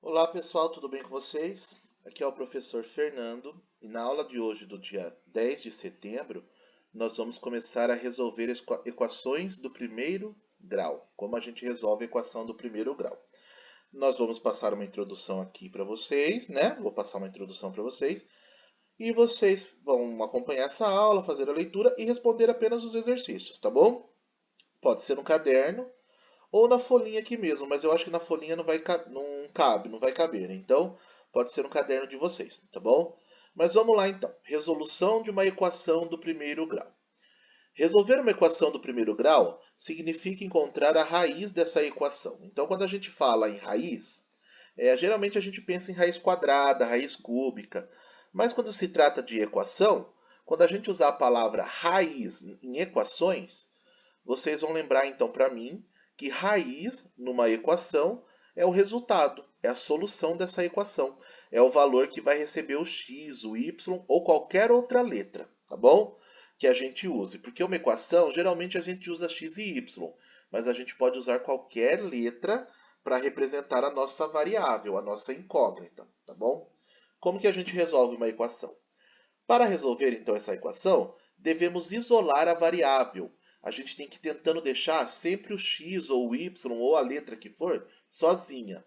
Olá pessoal, tudo bem com vocês? Aqui é o professor Fernando e na aula de hoje, do dia 10 de setembro, nós vamos começar a resolver equações do primeiro grau. Como a gente resolve a equação do primeiro grau. Nós vamos passar uma introdução aqui para vocês, né? Vou passar uma introdução para vocês e vocês vão acompanhar essa aula, fazer a leitura e responder apenas os exercícios, tá bom? Pode ser no caderno ou na folhinha aqui mesmo, mas eu acho que na folhinha não vai caber. Então, pode ser no caderno de vocês, tá bom? Mas vamos lá então. Resolução de uma equação do primeiro grau. Resolver uma equação do primeiro grau significa encontrar a raiz dessa equação. Então, quando a gente fala em raiz, geralmente a gente pensa em raiz quadrada, raiz cúbica. Mas quando se trata de equação, quando a gente usar a palavra raiz em equações, vocês vão lembrar então para mim que raiz numa equação é o resultado, é a solução dessa equação, é o valor que vai receber o x, o y ou qualquer outra letra, tá bom? Que a gente use, porque uma equação geralmente a gente usa x e y, mas a gente pode usar qualquer letra para representar a nossa variável, a nossa incógnita, tá bom? Como que a gente resolve uma equação? Para resolver então essa equação, devemos isolar a variável. A gente tem que ir tentando deixar sempre o x ou o y ou a letra que for sozinha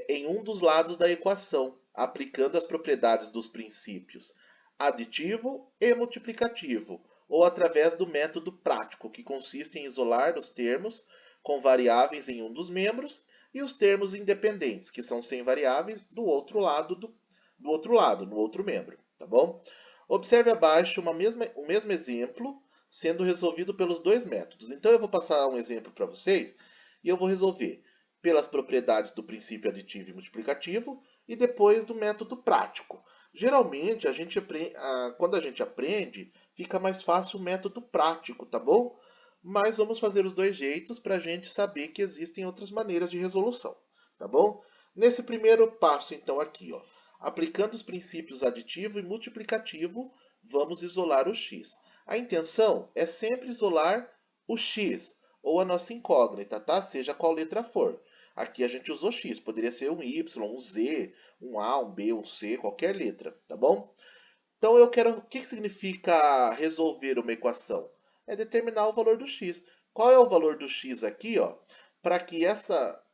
em um dos lados da equação, aplicando as propriedades dos princípios aditivo e multiplicativo, ou através do método prático, que consiste em isolar os termos com variáveis em um dos membros e os termos independentes, que são sem variáveis, do outro lado, no outro membro, tá bom? Observe abaixo o mesmo exemplo sendo resolvido pelos dois métodos. Então eu vou passar um exemplo para vocês e eu vou resolver pelas propriedades do princípio aditivo e multiplicativo e depois do método prático. Geralmente, quando a gente aprende, fica mais fácil o método prático, tá bom? Mas vamos fazer os dois jeitos para a gente saber que existem outras maneiras de resolução, tá bom? Nesse primeiro passo, então, aqui, ó, aplicando os princípios aditivo e multiplicativo, vamos isolar o x. A intenção é sempre isolar o x, ou a nossa incógnita, tá? Seja qual letra for. Aqui a gente usou x, poderia ser um y, um z, um a, um b, um c, qualquer letra, tá bom? Então eu quero, o que significa resolver uma equação? É determinar o valor do x. Qual é o valor do x aqui, ó? Para que essa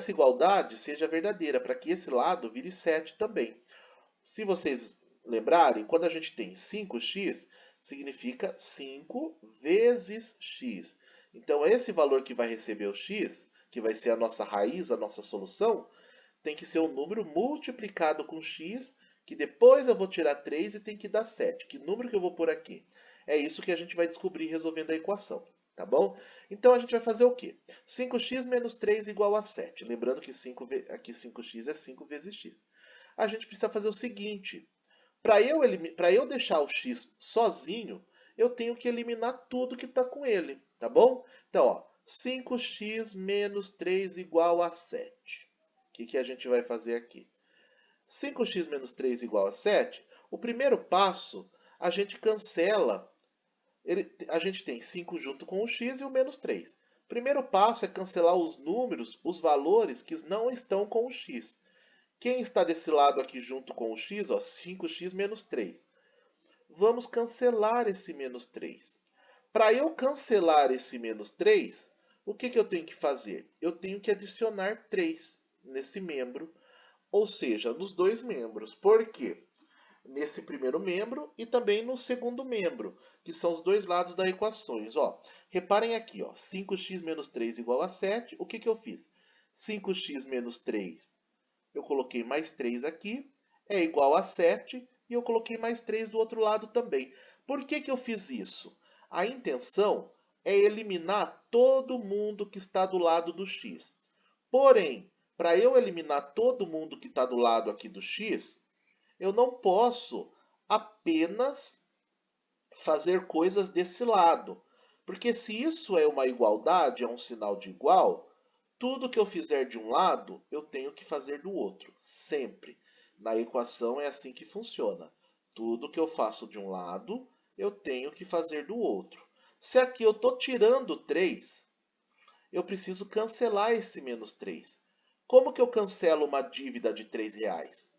igualdade seja verdadeira, para que esse lado vire 7 também. Se vocês lembrarem, quando a gente tem 5x, significa 5 vezes x. Então, esse valor que vai receber o x, que vai ser a nossa raiz, a nossa solução, tem que ser um número multiplicado com x, que depois eu vou tirar 3 e tem que dar 7. Que número que eu vou pôr aqui? É isso que a gente vai descobrir resolvendo a equação, tá bom? Então, a gente vai fazer o quê? 5x menos 3 igual a 7. Lembrando que aqui 5x é 5 vezes x. A gente precisa fazer o seguinte: para eu deixar o x sozinho, eu tenho que eliminar tudo que está com ele, tá bom? Então, ó, 5x menos 3 igual a 7. O que a gente vai fazer aqui? 5x menos 3 igual a 7. O primeiro passo, a gente cancela. A gente tem 5 junto com o x e o menos 3. O primeiro passo é cancelar os números, os valores que não estão com o x. Quem está desse lado aqui junto com o x, ó, 5x menos 3. Vamos cancelar esse menos 3. Para eu cancelar esse menos 3, o que eu tenho que fazer? Eu tenho que adicionar 3 nesse membro, ou seja, nos dois membros. Por quê? Nesse primeiro membro e também no segundo membro, que são os dois lados das equações. Ó, reparem aqui, ó, 5x menos 3 igual a 7. O que eu fiz? 5x menos 3, eu coloquei mais 3 aqui, é igual a 7, e eu coloquei mais 3 do outro lado também. Por que eu fiz isso? A intenção é eliminar todo mundo que está do lado do x. Porém, para eu eliminar todo mundo que está do lado aqui do x, eu não posso apenas fazer coisas desse lado. Porque se isso é uma igualdade, é um sinal de igual, tudo que eu fizer de um lado, eu tenho que fazer do outro, sempre. Na equação é assim que funciona. Tudo que eu faço de um lado, eu tenho que fazer do outro. Se aqui eu estou tirando 3, eu preciso cancelar esse menos 3. Como que eu cancelo uma dívida de R$ 3?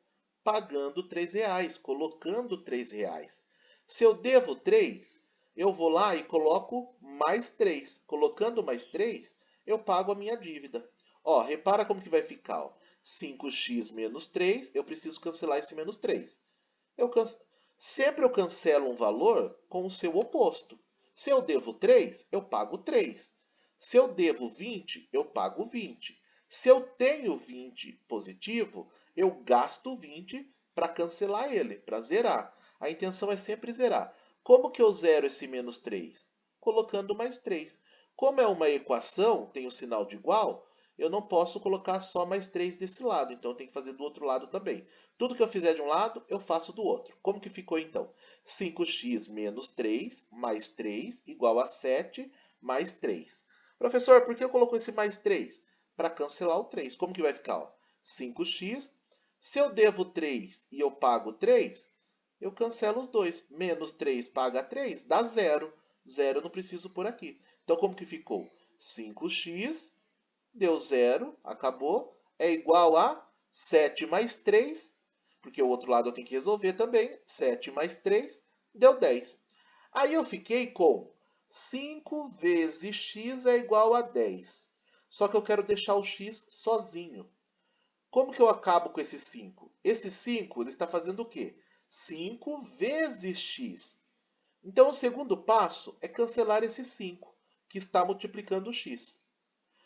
Pagando R$ 3, colocando R$ 3. Se eu devo 3, eu vou lá e coloco mais 3. Colocando mais 3, eu pago a minha dívida. Ó, repara como que vai ficar. Ó. 5x menos 3, eu preciso cancelar esse menos 3. Sempre eu cancelo um valor com o seu oposto. Se eu devo 3, eu pago 3. Se eu devo 20, eu pago 20. Se eu tenho 20 positivo, eu gasto 20 para cancelar ele, para zerar. A intenção é sempre zerar. Como que eu zero esse menos 3? Colocando mais 3. Como é uma equação, tem o sinal de igual, eu não posso colocar só mais 3 desse lado, então eu tenho que fazer do outro lado também. Tudo que eu fizer de um lado, eu faço do outro. Como que ficou então? 5x menos 3 mais 3 igual a 7 mais 3. Professor, por que eu coloco esse mais 3? Para cancelar o 3. Como que vai ficar? Ó? 5x. Se eu devo 3 e eu pago 3, eu cancelo os dois. Menos 3 paga 3, dá 0. 0 eu não preciso por aqui. Então, como que ficou? 5x, deu 0, acabou, é igual a 7 mais 3, porque o outro lado eu tenho que resolver também. 7 mais 3, deu 10. Aí eu fiquei com 5 vezes x é igual a 10. Só que eu quero deixar o x sozinho. Como que eu acabo com esse 5? Esse 5 ele está fazendo o quê? 5 vezes x. Então, o segundo passo é cancelar esse 5, que está multiplicando o x.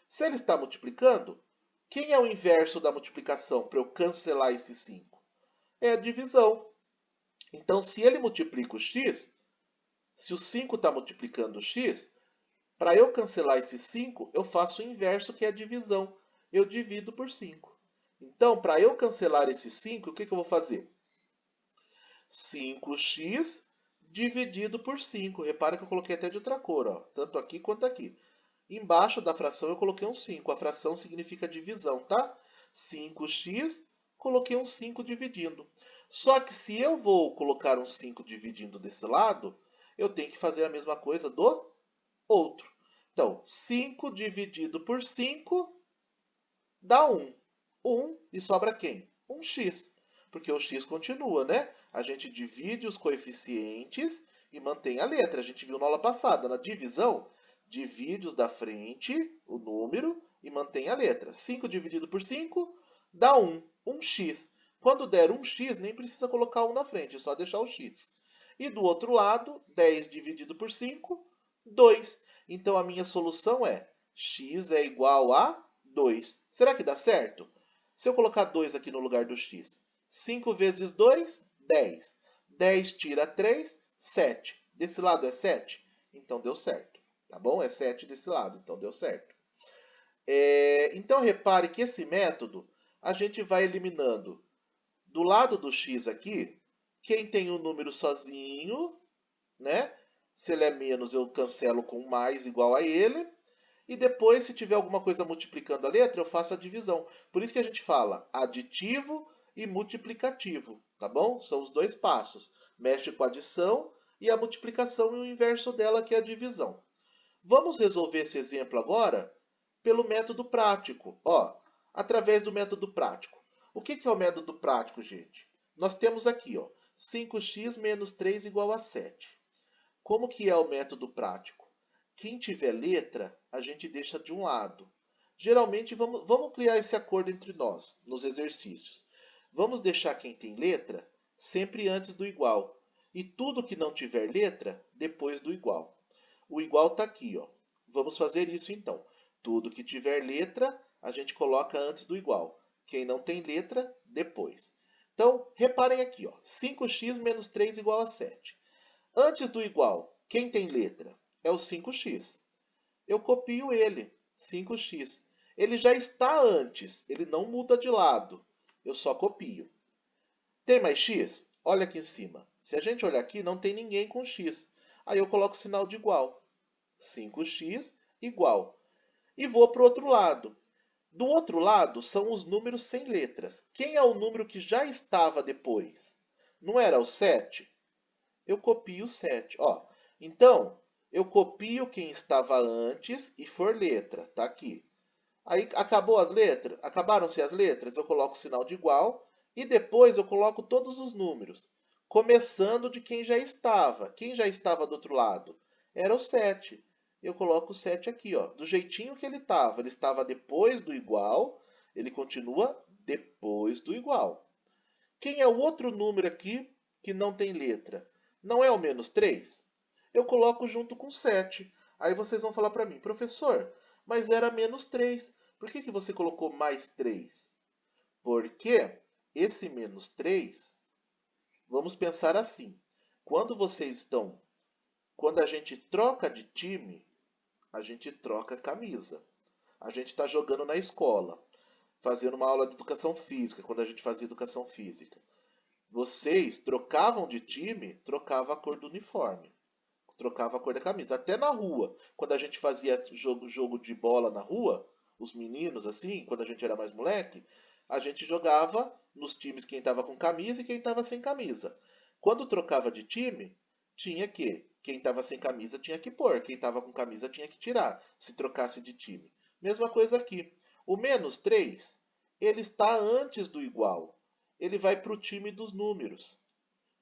Se ele está multiplicando, quem é o inverso da multiplicação para eu cancelar esse 5? É a divisão. Então, se ele multiplica o x, se o 5 está multiplicando o x, para eu cancelar esse 5, eu faço o inverso, que é a divisão. Eu divido por 5. Então, para eu cancelar esse 5, o que eu vou fazer? 5x dividido por 5. Repara que eu coloquei até de outra cor, ó, tanto aqui quanto aqui. Embaixo da fração eu coloquei um 5. A fração significa divisão, tá? 5x, coloquei um 5 dividindo. Só que se eu vou colocar um 5 dividindo desse lado, eu tenho que fazer a mesma coisa do outro. Então, 5 dividido por 5 dá 1. 1 e sobra quem? Um x. Porque o x continua, né? A gente divide os coeficientes e mantém a letra. A gente viu na aula passada. Na divisão, divide os da frente, o número, e mantém a letra. 5 dividido por 5 dá 1. 1x. Quando der 1x, nem precisa colocar 1 na frente, é só deixar o x. E do outro lado, 10 dividido por 5, 2. Então, a minha solução é x é igual a 2. Será que dá certo? Se eu colocar 2 aqui no lugar do x, 5 vezes 2, 10. 10 tira 3, 7. Desse lado é 7? Então deu certo. Tá bom? É 7 desse lado, então deu certo. Então repare que esse método a gente vai eliminando do lado do x aqui, quem tem o número sozinho, né? Se ele é menos, eu cancelo com mais igual a ele. E depois, se tiver alguma coisa multiplicando a letra, eu faço a divisão. Por isso que a gente fala aditivo e multiplicativo, tá bom? São os dois passos. Mexe com a adição e a multiplicação e o inverso dela, que é a divisão. Vamos resolver esse exemplo agora pelo método prático. Ó, através do método prático. O que é o método prático, gente? Nós temos aqui, ó, 5x menos 3 igual a 7. Como que é o método prático? Quem tiver letra, a gente deixa de um lado. Geralmente, vamos criar esse acordo entre nós, nos exercícios. Vamos deixar quem tem letra sempre antes do igual. E tudo que não tiver letra, depois do igual. O igual está aqui, ó. Vamos fazer isso então. Tudo que tiver letra, a gente coloca antes do igual. Quem não tem letra, depois. Então, reparem aqui, ó. 5x menos 3 igual a 7. Antes do igual, quem tem letra? É o 5x. Eu copio ele, 5x. Ele já está antes, ele não muda de lado. Eu só copio. Tem mais x? Olha aqui em cima. Se a gente olhar aqui, não tem ninguém com x. Aí eu coloco o sinal de igual. 5x igual. E vou para o outro lado. Do outro lado são os números sem letras. Quem é o número que já estava depois? Não era o 7? Eu copio o 7. Ó, então, eu copio quem estava antes e for letra. Está aqui. Aí acabou as letras? Acabaram-se as letras? Eu coloco o sinal de igual e depois eu coloco todos os números, começando de quem já estava. Quem já estava do outro lado? Era o 7. Eu coloco o 7 aqui, ó, do jeitinho que ele estava. Ele estava depois do igual, ele continua depois do igual. Quem é o outro número aqui que não tem letra? Não é o menos 3? Eu coloco junto com 7. Aí vocês vão falar para mim, professor, mas era menos 3. Por que você colocou mais 3? Porque esse menos 3, vamos pensar assim. Quando vocês estão, quando a gente troca de time, a gente troca camisa. A gente está jogando na escola, fazendo uma aula de educação física, quando a gente fazia educação física. Vocês trocavam de time, trocava a cor do uniforme, trocava a cor da camisa. Até na rua, quando a gente fazia jogo de bola na rua, os meninos assim, quando a gente era mais moleque, a gente jogava nos times quem estava com camisa e quem estava sem camisa. Quando trocava de time, tinha que quem estava sem camisa tinha que pôr, quem estava com camisa tinha que tirar, se trocasse de time. Mesma coisa aqui. O menos 3, ele está antes do igual. Ele vai para o time dos números.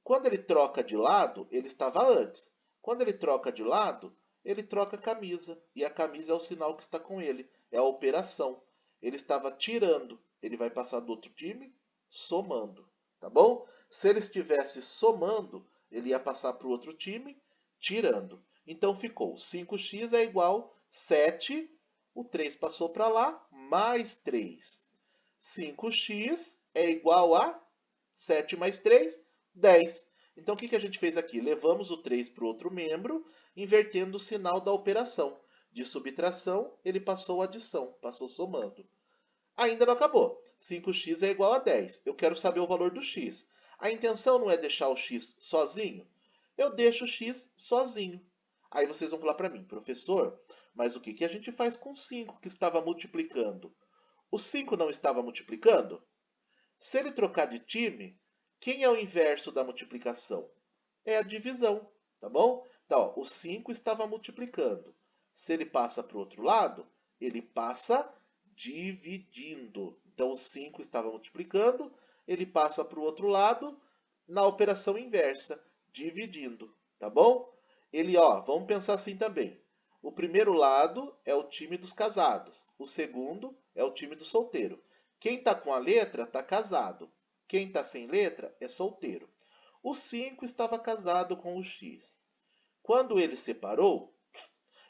Quando ele troca de lado, ele estava antes. Quando ele troca de lado, ele troca a camisa. E a camisa é o sinal que está com ele. É a operação. Ele estava tirando. Ele vai passar do outro time somando. Tá bom? Se ele estivesse somando, ele ia passar para o outro time tirando. Então ficou 5x é igual a 7. O 3 passou para lá, mais 3. 5x é igual a 7 mais 3, 10. Então, o que a gente fez aqui? Levamos o 3 para o outro membro, invertendo o sinal da operação. De subtração, ele passou adição, passou somando. Ainda não acabou. 5x é igual a 10. Eu quero saber o valor do x. A intenção não é deixar o x sozinho? Eu deixo o x sozinho. Aí vocês vão falar para mim, professor, mas o que a gente faz com 5 que estava multiplicando? O 5 não estava multiplicando? Se ele trocar de time, quem é o inverso da multiplicação? É a divisão, tá bom? Então, ó, o 5 estava multiplicando. Se ele passa para o outro lado, ele passa dividindo. Então, o 5 estava multiplicando, ele passa para o outro lado na operação inversa, dividindo, tá bom? Ele, ó, vamos pensar assim também. O primeiro lado é o time dos casados, o segundo é o time do solteiro. Quem está com a letra está casado. Quem está sem letra é solteiro. O 5 estava casado com o X. Quando ele separou,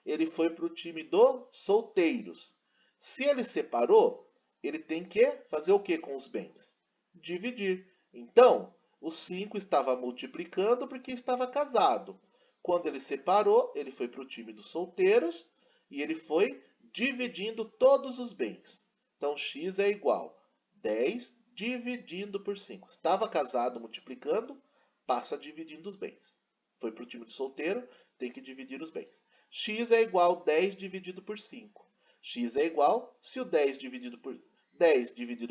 ele foi para o time dos solteiros. Se ele separou, ele tem que fazer o que com os bens? Dividir. Então, o 5 estava multiplicando porque estava casado. Quando ele separou, ele foi para o time dos solteiros e ele foi dividindo todos os bens. Então, x é igual a 10 dividindo por 5. Estava casado multiplicando, passa dividindo os bens. Foi para o time do solteiro, tem que dividir os bens. X é igual a 10 dividido por 5. X é igual, se o 10 dividido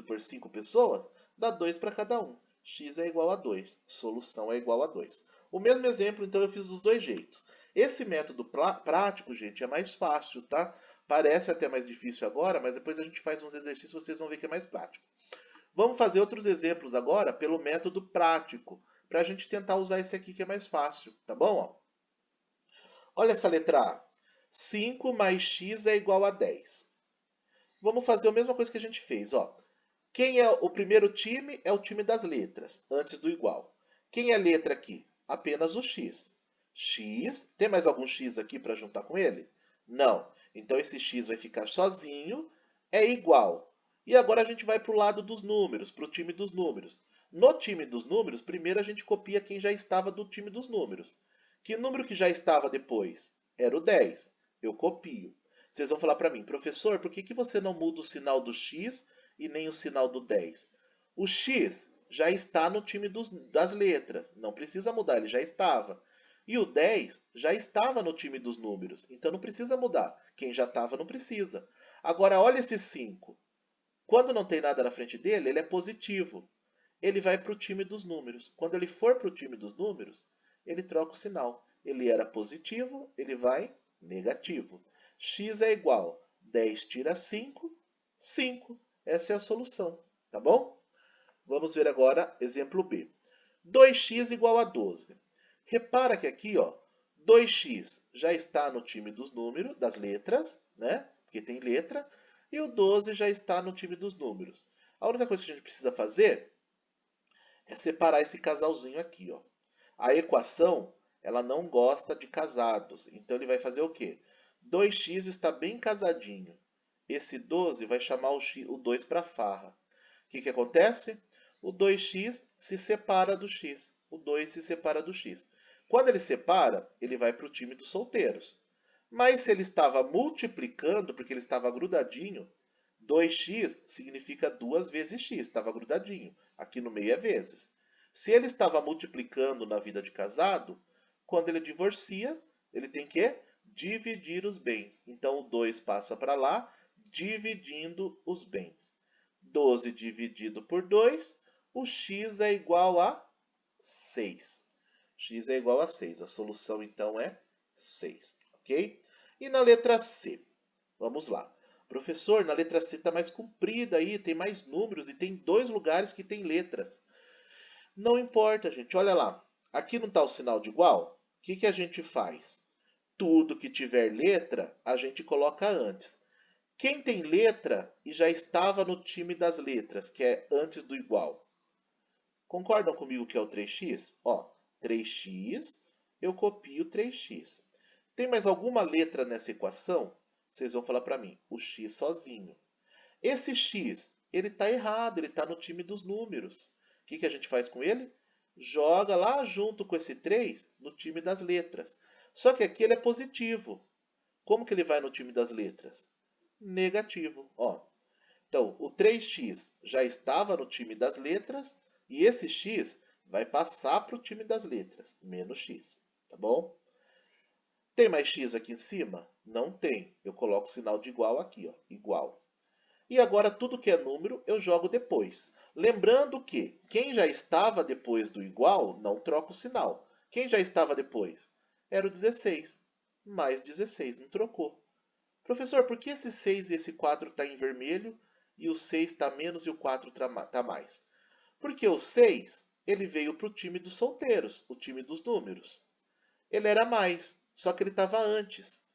por 5 pessoas, dá 2 para cada um. X é igual a 2. Solução é igual a 2. O mesmo exemplo, então, eu fiz dos dois jeitos. Esse método prático, gente, é mais fácil, tá? Parece até mais difícil agora, mas depois a gente faz uns exercícios e vocês vão ver que é mais prático. Vamos fazer outros exemplos agora pelo método prático, para a gente tentar usar esse aqui que é mais fácil, tá bom? Ó, olha essa letra A. 5 mais x é igual a 10. Vamos fazer a mesma coisa que a gente fez, ó. Quem é o primeiro time? É o time das letras, antes do igual. Quem é letra aqui? Apenas o x. X, tem mais algum x aqui para juntar com ele? Não. Então esse x vai ficar sozinho, é igual. E agora a gente vai para o lado dos números, para o time dos números. No time dos números, primeiro a gente copia quem já estava do time dos números. Que número que já estava depois? Era o 10. Eu copio. Vocês vão falar para mim, professor, por que você não muda o sinal do x e nem o sinal do 10? O x já está no time das letras, não precisa mudar, ele já estava. E o 10 já estava no time dos números, então não precisa mudar. Quem já estava não precisa. Agora olha esse 5. Quando não tem nada na frente dele, ele é positivo. Ele vai para o time dos números. Quando ele for para o time dos números, ele troca o sinal. Ele era positivo, ele vai negativo. X é igual a 10 tira 5, 5. Essa é a solução, tá bom? Vamos ver agora exemplo B. 2x igual a 12. Repara que aqui, ó, 2x já está no time dos números, das letras, né? Porque tem letra. E o 12 já está no time dos números. A única coisa que a gente precisa fazer é separar esse casalzinho aqui, ó. A equação, ela não gosta de casados. Então ele vai fazer o quê? 2x está bem casadinho. Esse 12 vai chamar o 2 para farra. O que acontece? O 2x se separa do x. O 2 se separa do x. Quando ele separa, ele vai para o time dos solteiros. Mas se ele estava multiplicando, porque ele estava grudadinho, 2x significa 2 vezes x, estava grudadinho. Aqui no meio é vezes. Se ele estava multiplicando na vida de casado, quando ele divorcia, ele tem que dividir os bens. Então o 2 passa para lá, dividindo os bens. 12 dividido por 2, o x é igual a 6. X é igual a 6. A solução então é 6. Ok? E na letra C? Vamos lá. Professor, na letra C está mais comprida aí, tem mais números e tem 2 lugares que tem letras. Não importa, gente. Olha lá. Aqui não está o sinal de igual? O que a gente faz? Tudo que tiver letra, a gente coloca antes. Quem tem letra e já estava no time das letras, que é antes do igual? Concordam comigo que é o 3x? Ó, 3x, eu copio 3x. Tem mais alguma letra nessa equação? Vocês vão falar para mim, o x sozinho. Esse x, ele está errado, ele está no time dos números. O que a gente faz com ele? Joga lá junto com esse 3 no time das letras. Só que aqui ele é positivo. Como que ele vai no time das letras? Negativo. Ó. Então, o 3x já estava no time das letras e esse x vai passar para o time das letras, menos x. Tá bom? Tem mais x aqui em cima? Não tem. Eu coloco o sinal de igual aqui, ó, igual. E agora tudo que é número eu jogo depois. Lembrando que quem já estava depois do igual não troca o sinal. Quem já estava depois? Era o 16. Mais 16, não trocou. Professor, por que esse 6 e esse 4 está em vermelho e o 6 está menos e o 4 está mais? Porque o 6 ele veio para o time dos solteiros, o time dos números. Ele era mais, só que ele estava antes.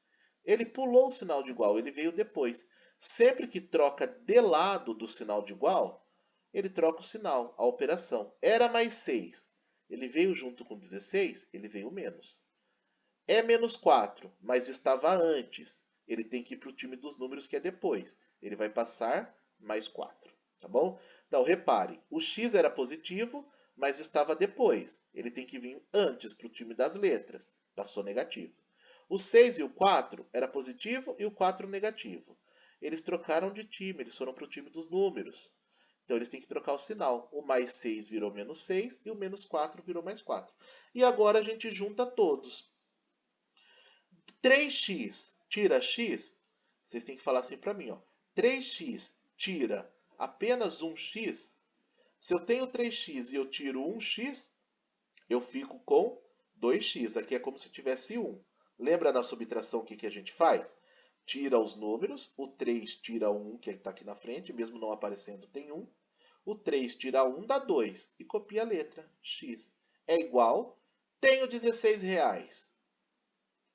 Ele pulou o sinal de igual, ele veio depois. Sempre que troca de lado do sinal de igual, ele troca o sinal, a operação. Era mais 6, ele veio junto com 16, ele veio menos. É menos 4, mas estava antes. Ele tem que ir para o time dos números que é depois. Ele vai passar mais 4, tá bom? Então, repare, o x era positivo, mas estava depois. Ele tem que vir antes para o time das letras. Passou negativo. O 6 e o 4 era positivo e o 4 negativo. Eles trocaram de time, eles foram para o time dos números. Então, eles têm que trocar o sinal. O mais 6 virou menos 6 e o menos 4 virou mais 4. E agora a gente junta todos. 3x tira x, vocês têm que falar assim para mim, ó. 3x tira apenas 1x. Se eu tenho 3x e eu tiro 1x, eu fico com 2x. Aqui é como se eu tivesse 1. Lembra na subtração o que a gente faz? Tira os números, o 3 tira 1, que está aqui na frente, mesmo não aparecendo tem 1. O 3 tira 1 dá 2 e copia a letra, x. É igual, tenho 16 reais.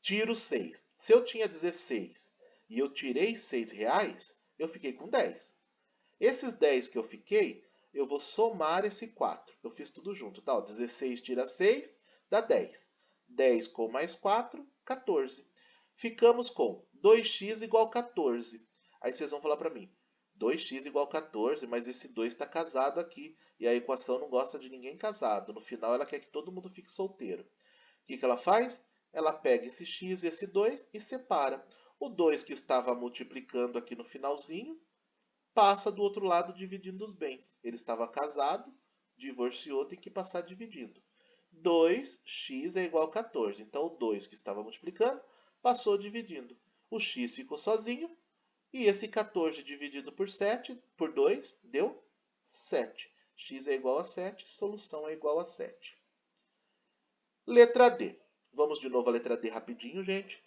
Tiro 6. Se eu tinha 16 e eu tirei 6 reais, eu fiquei com 10. Esses 10 que eu fiquei, eu vou somar esse 4. Eu fiz tudo junto, tá? 16 tira 6, dá 10. 10 com mais 4, 14. Ficamos com 2x igual 14. Aí vocês vão falar para mim, 2x igual 14, mas esse 2 está casado aqui. E a equação não gosta de ninguém casado. No final, ela quer que todo mundo fique solteiro. O que ela faz? Ela pega esse x e esse 2 e separa. O 2 que estava multiplicando aqui no finalzinho, passa do outro lado dividindo os bens. Ele estava casado, divorciou, tem que passar dividindo. 2x é igual a 14. Então, o 2 que estava multiplicando, passou dividindo. O x ficou sozinho. E esse 14 dividido por 7, por 2, deu 7. X é igual a 7, solução é igual a 7. Letra D. Vamos de novo à letra D rapidinho, gente.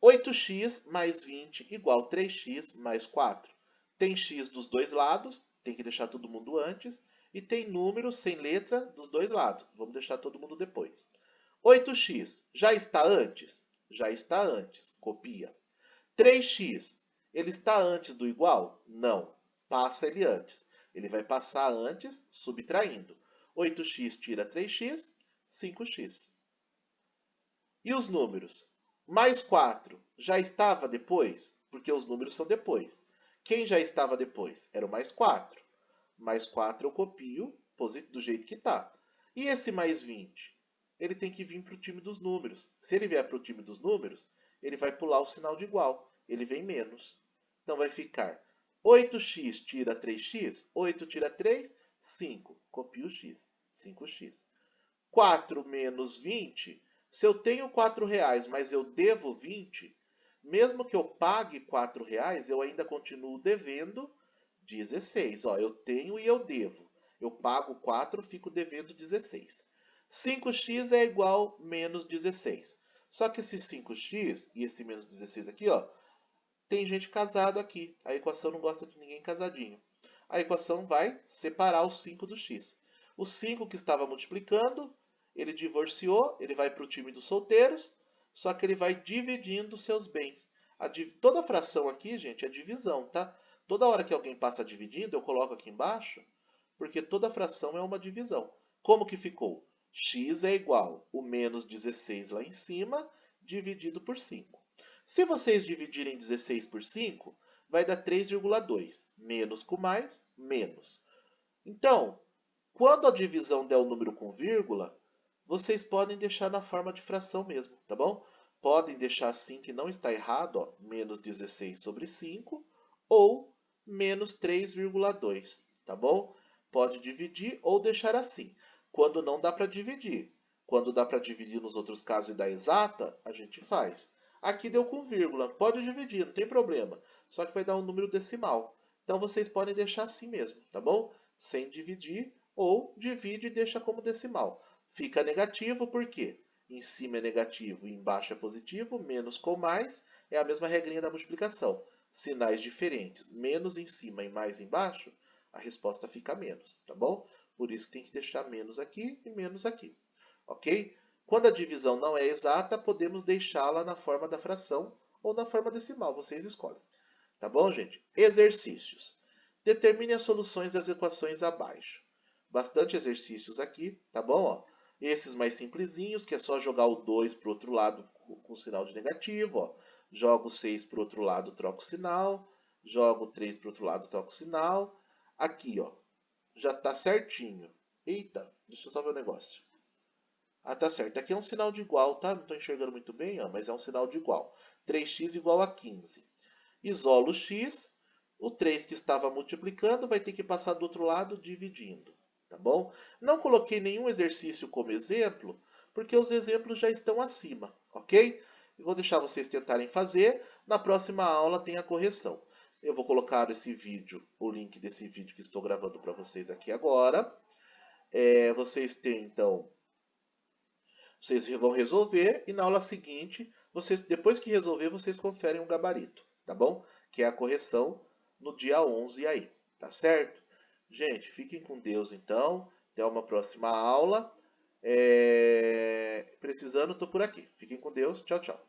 8x mais 20 igual 3x mais 4. Tem x dos dois lados, tem que deixar todo mundo antes. E tem números sem letra dos dois lados. Vamos deixar todo mundo depois. 8x já está antes? Já está antes. Copia. 3x, ele está antes do igual? Não. Passa ele antes. Ele vai passar antes, subtraindo. 8x tira 3x, 5x. E os números? Mais 4 já estava depois? Porque os números são depois. Quem já estava depois? Era o mais 4. Mais 4 eu copio do jeito que está. E esse mais 20? Ele tem que vir para o time dos números. Se ele vier para o time dos números, ele vai pular o sinal de igual. Ele vem menos. Então vai ficar 8x tira 3x. 8 tira 3, 5. Copio o x. 5x. 4 menos 20. Se eu tenho 4 reais, mas eu devo 20, mesmo que eu pague 4 reais, eu ainda continuo devendo 16. Ó, eu tenho e eu devo. Eu pago 4, fico devendo 16. 5x é igual a menos 16. Só que esse 5x e esse menos 16 aqui, ó, tem gente casada aqui. A equação não gosta de ninguém casadinho. A equação vai separar o 5 do x. O 5 que estava multiplicando, ele divorciou, ele vai para o time dos solteiros, só que ele vai dividindo seus bens. Toda fração aqui, gente, é divisão, tá? Toda hora que alguém passa dividindo, eu coloco aqui embaixo, porque toda fração é uma divisão. Como que ficou? X é igual o menos 16 lá em cima, dividido por 5. Se vocês dividirem 16 por 5, vai dar 3,2. Menos com mais, menos. Então, quando a divisão der o número com vírgula, vocês podem deixar na forma de fração mesmo, tá bom? Podem deixar assim que não está errado, ó, menos 16 sobre 5, ou menos 3,2, tá bom? Pode dividir ou deixar assim. Quando não dá para dividir. Quando dá para dividir nos outros casos e dá exata, a gente faz. Aqui deu com vírgula. Pode dividir, não tem problema. Só que vai dar um número decimal. Então vocês podem deixar assim mesmo, tá bom? Sem dividir ou divide e deixa como decimal. Fica negativo por quê? Em cima é negativo e embaixo é positivo. Menos com mais é a mesma regrinha da multiplicação. Sinais diferentes. Menos em cima e mais embaixo, a resposta fica menos, tá bom? Por isso que tem que deixar menos aqui e menos aqui, ok? Quando a divisão não é exata, podemos deixá-la na forma da fração ou na forma decimal, vocês escolhem. Tá bom, gente? Exercícios. Determine as soluções das equações abaixo. Bastante exercícios aqui, tá bom? Ó, esses mais simplesinhos, que é só jogar o 2 para o outro lado com sinal de negativo. Ó. Jogo o 6 para o outro lado, troco o sinal. Jogo o 3 para o outro lado, troco o sinal. Aqui, ó, já está certinho. Eita, deixa eu só ver o negócio. Ah, tá certo. Aqui é um sinal de igual, tá? Não estou enxergando muito bem, ó, mas é um sinal de igual. 3x igual a 15. Isolo o x. O 3 que estava multiplicando vai ter que passar do outro lado dividindo. Tá bom? Não coloquei nenhum exercício como exemplo, porque os exemplos já estão acima, ok? Eu vou deixar vocês tentarem fazer. Na próxima aula tem a correção. Eu vou colocar esse vídeo, o link desse vídeo que estou gravando para vocês aqui agora. Vocês têm, então, vocês vão resolver e na aula seguinte, depois que resolver, vocês conferem um gabarito, tá bom? Que é a correção no dia 11 aí, tá certo? Gente, fiquem com Deus então. Até uma próxima aula. Precisando, estou por aqui. Fiquem com Deus. Tchau, tchau.